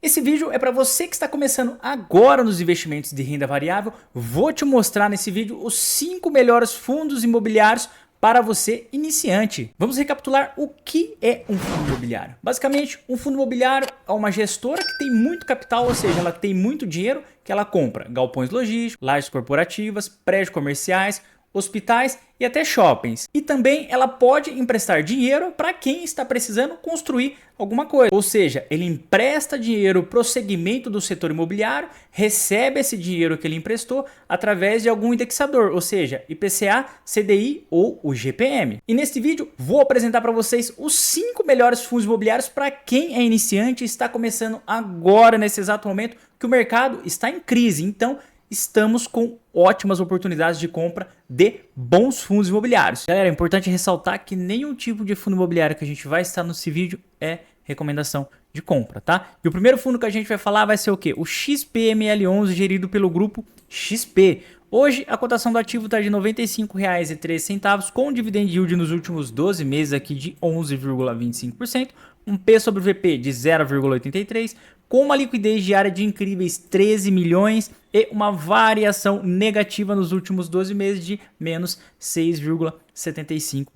Esse vídeo é para você que está começando agora nos investimentos de renda variável. Vou te mostrar nesse vídeo os 5 melhores fundos imobiliários para você iniciante. Vamos recapitular o que é um fundo imobiliário. Basicamente, um fundo imobiliário é uma gestora que tem muito capital, ou seja, ela tem muito dinheiro que ela compra galpões logísticos, lajes corporativas, prédios comerciais, hospitais e até shoppings. E também ela pode emprestar dinheiro para quem está precisando construir alguma coisa. Ou seja, ele empresta dinheiro para o segmento do setor imobiliário, recebe esse dinheiro que ele emprestou através de algum indexador, ou seja, IPCA, CDI ou o GPM. E neste vídeo vou apresentar para vocês os 5 melhores fundos imobiliários para quem é iniciante e está começando agora, nesse exato momento que o mercado está em crise. Então, estamos com ótimas oportunidades de compra de bons fundos imobiliários. Galera, é importante ressaltar que nenhum tipo de fundo imobiliário que a gente vai estar nesse vídeo é recomendação de compra, tá? E o primeiro fundo que a gente vai falar vai ser o quê? O XPML11, gerido pelo grupo XP. Hoje a cotação do ativo está de R$ 95,13, com dividend yield nos últimos 12 meses aqui de 11,25%, um P sobre VP de 0,83%, com uma liquidez diária de incríveis 13 milhões e uma variação negativa nos últimos 12 meses de menos 6,75%.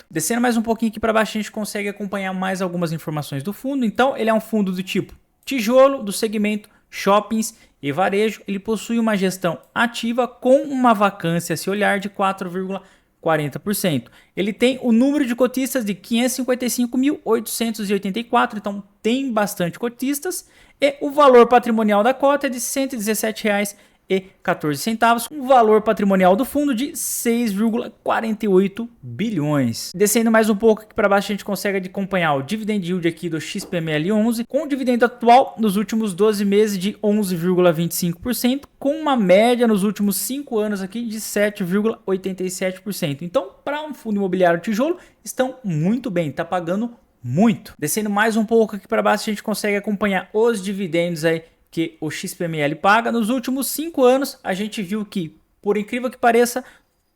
Descendo mais um pouquinho aqui para baixo, a gente consegue acompanhar mais algumas informações do fundo. Então, ele é um fundo do tipo tijolo, do segmento shoppings e varejo. Ele possui uma gestão ativa com uma vacância, a se olhar, de 4,40%. Ele tem o número de cotistas de 555.884, então tem bastante cotistas, e o valor patrimonial da cota é de R$ 117,14, um valor patrimonial do fundo de 6,48 bilhões. Descendo mais um pouco aqui para baixo, a gente consegue acompanhar o dividend yield aqui do XPML11, com o dividendo atual nos últimos 12 meses de 11,25%, com uma média nos últimos 5 anos aqui de 7,87%. Então, para um fundo imobiliário tijolo, estão muito bem, está pagando muito. Descendo mais um pouco aqui para baixo, a gente consegue acompanhar os dividendos aí que o XPML paga. Nos últimos 5 anos, a gente viu que, por incrível que pareça,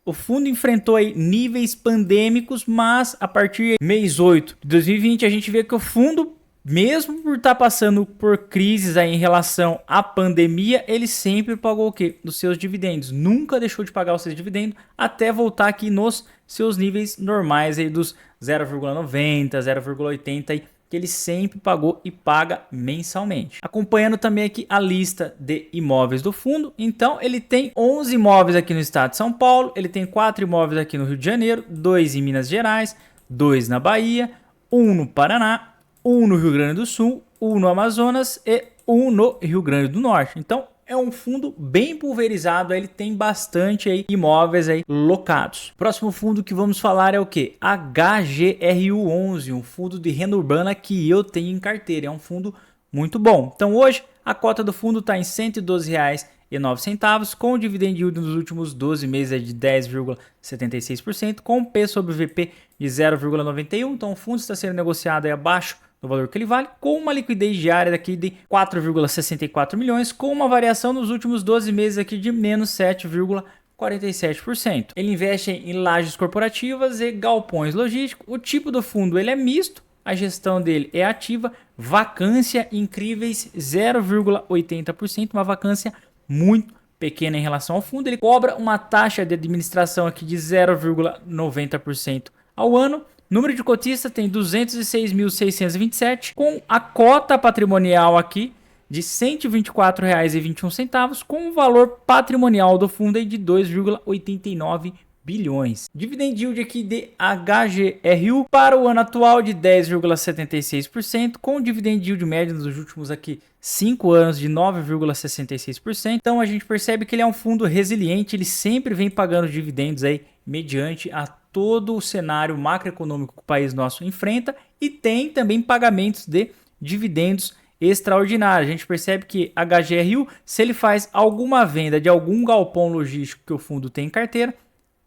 o fundo enfrentou aí níveis pandêmicos, mas a partir do mês 8 de 2020, a gente vê que o fundo, mesmo por estar passando por crises aí em relação à pandemia, ele sempre pagou o quê? Dos seus dividendos. Nunca deixou de pagar os seus dividendos até voltar aqui nos seus níveis normais aí dos 0,90, 0,80 que ele sempre pagou e paga mensalmente. Acompanhando também aqui a lista de imóveis do fundo. Então ele tem 11 imóveis aqui no estado de São Paulo, ele tem 4 imóveis aqui no Rio de Janeiro, 2 em Minas Gerais, 2 na Bahia, 1 no Paraná, 1 no Rio Grande do Sul, 1 no Amazonas e 1 no Rio Grande do Norte. Então é um fundo bem pulverizado, ele tem bastante aí imóveis aí locados. Próximo fundo que vamos falar é o que? HGRU11, um fundo de renda urbana que eu tenho em carteira. É um fundo muito bom. Então hoje a cota do fundo está em R$ 112,09, com o dividend yield nos últimos 12 meses de 10,76%, com P sobre VP de 0,91. Então o fundo está sendo negociado aí abaixo do valor que ele vale, com uma liquidez diária daqui de 4,64 milhões, com uma variação nos últimos 12 meses aqui de menos 7,47%. Ele investe em lajes corporativas e galpões logísticos. O tipo do fundo ele é misto, a gestão dele é ativa, vacância incríveis 0,80%, uma vacância muito pequena em relação ao fundo. Ele cobra uma taxa de administração aqui de 0,90% ao ano. Número de cotistas tem 206.627, com a cota patrimonial aqui de R$ 124,21, com o valor patrimonial do fundo aí de 2,89 bilhões. Dividend yield aqui de HGRU para o ano atual de 10,76%, com dividend yield médio nos últimos aqui 5 anos de 9,66%. Então a gente percebe que ele é um fundo resiliente, ele sempre vem pagando dividendos aí mediante a todo o cenário macroeconômico que o país nosso enfrenta, e tem também pagamentos de dividendos extraordinários. A gente percebe que a HGRU, se ele faz alguma venda de algum galpão logístico que o fundo tem em carteira,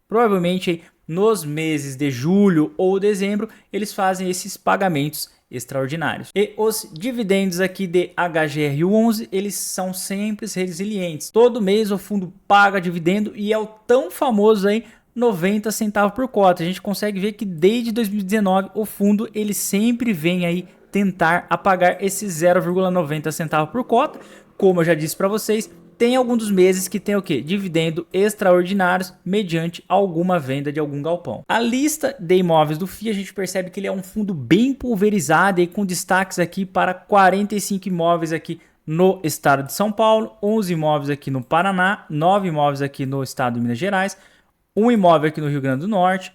provavelmente nos meses de julho ou dezembro, eles fazem esses pagamentos extraordinários. E os dividendos aqui de HGRU11, eles são sempre resilientes. Todo mês o fundo paga dividendo e é o tão famoso aí 90 centavos por cota. A gente consegue ver que desde 2019 o fundo ele sempre vem aí tentar apagar esse 0,90 centavo por cota. Como eu já disse para vocês, tem alguns dos meses que tem o que? Dividendo extraordinários mediante alguma venda de algum galpão. A lista de imóveis do FII, a gente percebe que ele é um fundo bem pulverizado e com destaques aqui para 45 imóveis aqui no estado de São Paulo, 11 imóveis aqui no Paraná, 9 imóveis aqui no estado de Minas Gerais, um imóvel aqui no Rio Grande do Norte,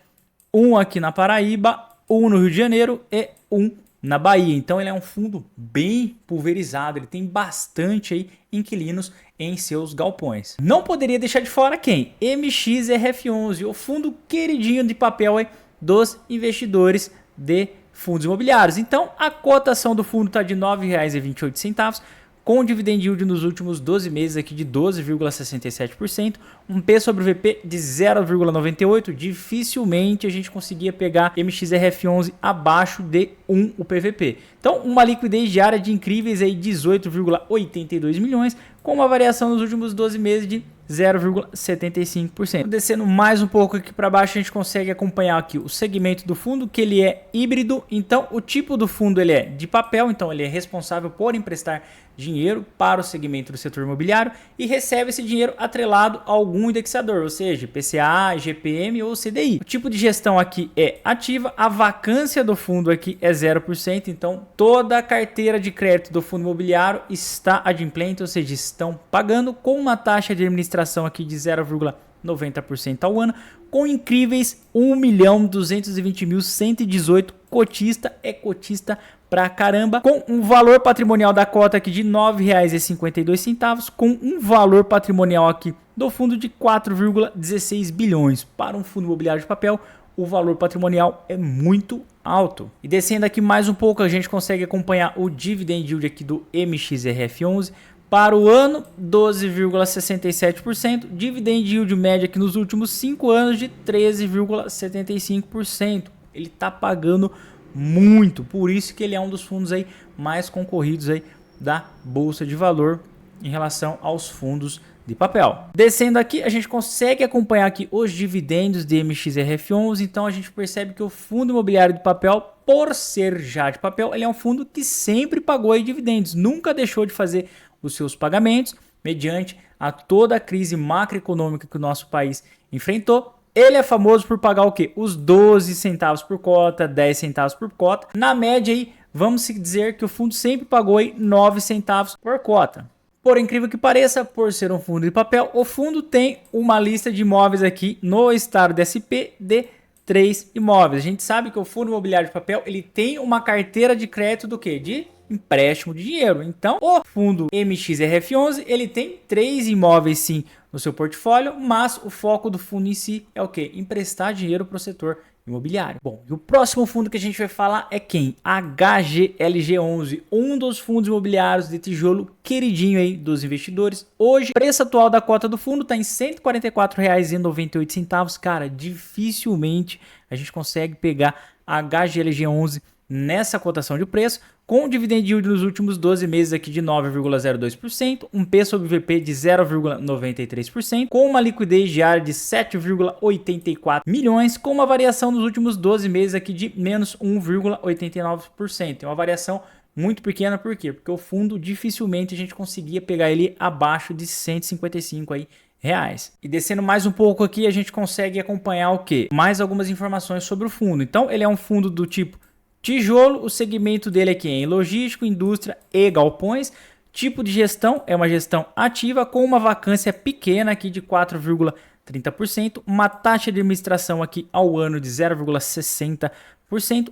um aqui na Paraíba, um no Rio de Janeiro e um na Bahia. Então ele é um fundo bem pulverizado, ele tem bastante aí inquilinos em seus galpões. Não poderia deixar de fora quem? MXRF11, o fundo queridinho de papel aí dos investidores de fundos imobiliários. Então a cotação do fundo está de R$ 9,28, com dividend yield nos últimos 12 meses aqui de 12,67%, um P sobre VP de 0,98, dificilmente a gente conseguia pegar MXRF11 abaixo de 1 o PVP. Então, uma liquidez diária de incríveis aí 18,82 milhões, com uma variação nos últimos 12 meses de 0,75%. Descendo mais um pouco aqui para baixo, a gente consegue acompanhar aqui o segmento do fundo, que ele é híbrido. Então, o tipo do fundo ele é de papel, então ele é responsável por emprestar dinheiro para o segmento do setor imobiliário e recebe esse dinheiro atrelado a algum indexador, ou seja, IPCA, IGPM ou CDI. O tipo de gestão aqui é ativa, a vacância do fundo aqui é 0%, então toda a carteira de crédito do fundo imobiliário está adimplente, ou seja, estão pagando com uma taxa de administração aqui de 0,90% ao ano, com incríveis 1.220.118 cotista, é cotista pra caramba, com um valor patrimonial da cota aqui de R$ 9,52, com um valor patrimonial aqui do fundo de 4,16 bilhões. Para um fundo imobiliário de papel, o valor patrimonial é muito alto. E descendo aqui mais um pouco, a gente consegue acompanhar o dividend yield aqui do MXRF11. Para o ano, 12,67%, dividend yield média aqui nos últimos 5 anos de 13,75%. Ele está pagando muito, por isso que ele é um dos fundos aí mais concorridos aí da Bolsa de Valor em relação aos fundos de papel. Descendo aqui, a gente consegue acompanhar aqui os dividendos de MXRF11, então a gente percebe que o fundo imobiliário de papel, por ser já de papel, ele é um fundo que sempre pagou aí dividendos, nunca deixou de fazer os seus pagamentos, mediante a toda a crise macroeconômica que o nosso país enfrentou. Ele é famoso por pagar o quê? Os 12 centavos por cota, 10 centavos por cota. Na média aí, vamos dizer que o fundo sempre pagou aí 9 centavos por cota. Por incrível que pareça, por ser um fundo de papel, o fundo tem uma lista de imóveis aqui no estado de SP de 3 imóveis. A gente sabe que o fundo imobiliário de papel, ele tem uma carteira de crédito do quê? De empréstimo de dinheiro. Então, o fundo MXRF11, ele tem 3 imóveis sim no seu portfólio, mas o foco do fundo em si é o quê? Emprestar dinheiro para o setor imobiliário. Bom, e o próximo fundo que a gente vai falar é quem? HGLG11, um dos fundos imobiliários de tijolo queridinho aí dos investidores. Hoje, o preço atual da cota do fundo está em R$ 144,98. Cara, dificilmente a gente consegue pegar a HGLG11 nessa cotação de preço, com o dividend yield nos últimos 12 meses aqui de 9,02%, um P sobre VP de 0,93%, com uma liquidez diária de 7,84 milhões, com uma variação nos últimos 12 meses aqui de menos 1,89%. É uma variação muito pequena, por quê? Porque o fundo dificilmente a gente conseguia pegar ele abaixo de 155 aí reais. E descendo mais um pouco aqui, a gente consegue acompanhar o quê? Mais algumas informações sobre o fundo. Então, ele é um fundo do tipo tijolo, o segmento dele aqui é em logístico, indústria e galpões. Tipo de gestão é uma gestão ativa com uma vacância pequena aqui de 4,30%, uma taxa de administração aqui ao ano de 0,60%,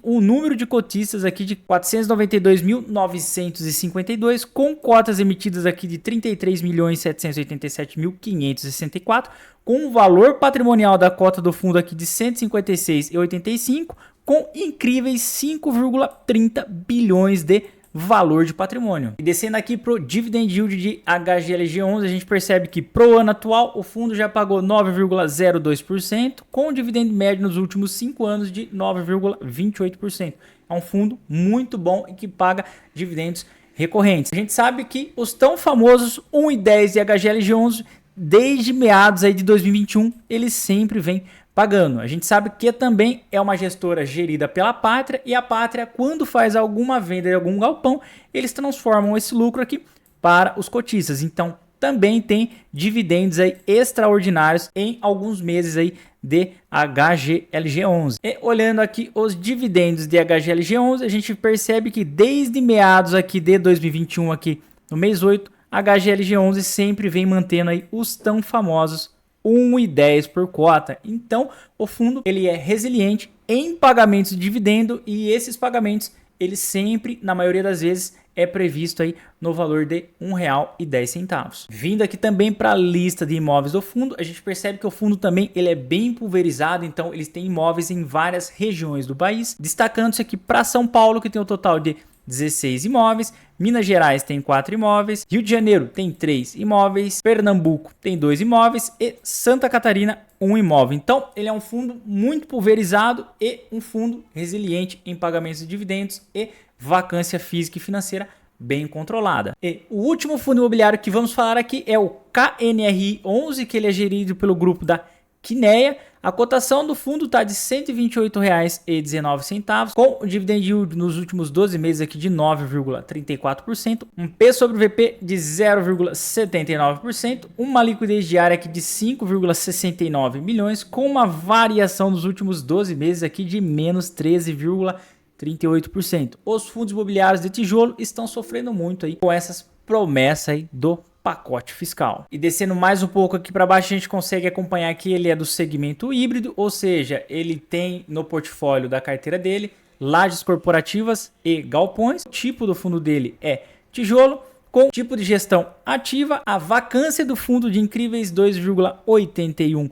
um número de cotistas aqui de 492.952, com cotas emitidas aqui de 33.787.564, com um valor patrimonial da cota do fundo aqui de 156,85, com incríveis 5,30 bilhões de valor de patrimônio. E descendo aqui para o dividend yield de HGLG11, a gente percebe que pro ano atual o fundo já pagou 9,02%, com o dividendo médio nos últimos 5 anos de 9,28%. É um fundo muito bom e que paga dividendos recorrentes. A gente sabe que os tão famosos 1 e 10 de HGLG11, desde meados aí de 2021, eles sempre vêm pagando. A gente sabe que também é uma gestora gerida pela Pátria e a Pátria, quando faz alguma venda de algum galpão, eles transformam esse lucro aqui para os cotistas. Então, também tem dividendos aí extraordinários em alguns meses aí de HGLG11. E olhando aqui os dividendos de HGLG11, a gente percebe que desde meados aqui de 2021 aqui no mês 8, HGLG11 sempre vem mantendo aí os tão famosos 1,10 por cota. Então, o fundo ele é resiliente em pagamentos de dividendo e esses pagamentos eles sempre, na maioria das vezes, é previsto aí no valor de R$ 1,10. Vindo aqui também para a lista de imóveis do fundo, a gente percebe que o fundo também ele é bem pulverizado, então eles têm imóveis em várias regiões do país, destacando-se aqui para São Paulo, que tem um total de 16 imóveis, Minas Gerais tem 4 imóveis, Rio de Janeiro tem 3 imóveis, Pernambuco tem 2 imóveis e Santa Catarina 1 imóvel. Então ele é um fundo muito pulverizado e um fundo resiliente em pagamentos de dividendos e vacância física e financeira bem controlada. E o último fundo imobiliário que vamos falar aqui é o KNRI11, que ele é gerido pelo grupo da Kinea. A cotação do fundo está de R$ 128,19, com o dividend yield nos últimos 12 meses aqui de 9,34%, um P sobre VP de 0,79%, uma liquidez diária aqui de 5,69 milhões, com uma variação nos últimos 12 meses aqui de menos 13,38%. Os fundos imobiliários de tijolo estão sofrendo muito aí com essas promessas aí do pacote fiscal. E descendo mais um pouco aqui para baixo, a gente consegue acompanhar que ele é do segmento híbrido, ou seja, ele tem no portfólio da carteira dele lajes corporativas e galpões. O tipo do fundo dele é tijolo, com tipo de gestão ativa, a vacância do fundo de incríveis 2,81%,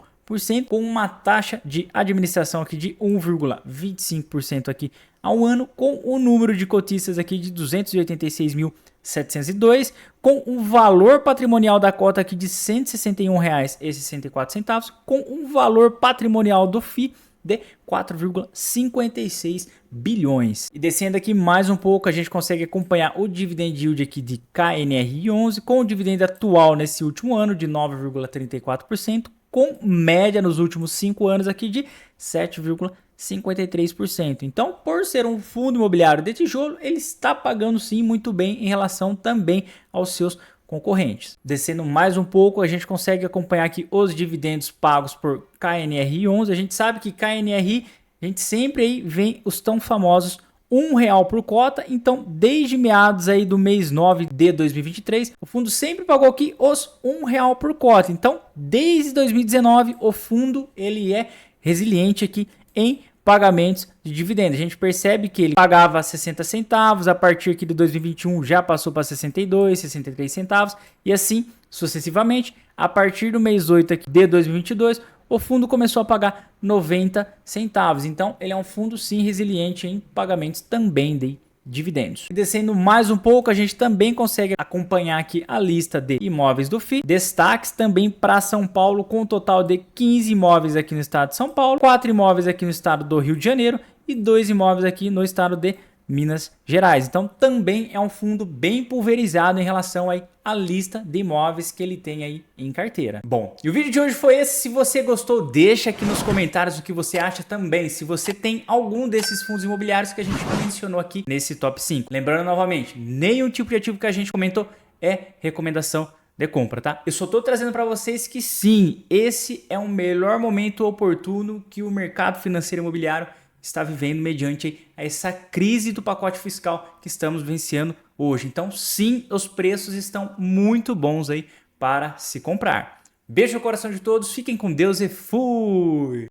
com uma taxa de administração aqui de 1,25% aqui ao ano, com o número de cotistas aqui de 286.702, com um valor patrimonial da cota aqui de R$ 161,64, com um valor patrimonial do FII de 4,56 bilhões. E descendo aqui mais um pouco, a gente consegue acompanhar o dividend yield aqui de KNRI11, com o dividendo atual nesse último ano de 9,34%, com média nos últimos 5 anos aqui de 7,53%. Então, por ser um fundo imobiliário de tijolo, ele está pagando sim muito bem em relação também aos seus concorrentes. Descendo mais um pouco, a gente consegue acompanhar aqui os dividendos pagos por KNRI11. A gente sabe que KNRI, a gente sempre aí vem os tão famosos R$ 1 por cota. Então, desde meados aí do mês 9 de 2023, o fundo sempre pagou aqui os R$ 1 por cota. Então, desde 2019, o fundo ele é resiliente aqui em pagamentos de dividendos. A gente percebe que ele pagava 60 centavos, a partir aqui de 2021 já passou para 62, 63 centavos e assim sucessivamente. A partir do mês 8 aqui de 2022, o fundo começou a pagar 90 centavos. Então, ele é um fundo sim resiliente em pagamentos também de dividendos. E descendo mais um pouco, a gente também consegue acompanhar aqui a lista de imóveis do FII. Destaques também para São Paulo, com um total de 15 imóveis aqui no estado de São Paulo, 4 imóveis aqui no estado do Rio de Janeiro e 2 imóveis aqui no estado de Minas Gerais. Então também é um fundo bem pulverizado em relação aí à lista de imóveis que ele tem aí em carteira. Bom, e o vídeo de hoje foi esse. Se você gostou, deixa aqui nos comentários o que você acha também. Se você tem algum desses fundos imobiliários que a gente mencionou aqui nesse top 5. Lembrando novamente, nenhum tipo de ativo que a gente comentou é recomendação de compra, tá? Eu só tô trazendo para vocês que sim, esse é o melhor momento oportuno que o mercado financeiro imobiliário está vivendo mediante essa crise do pacote fiscal que estamos vivenciando hoje. Então, sim, os preços estão muito bons aí para se comprar. Beijo no coração de todos, fiquem com Deus e fui!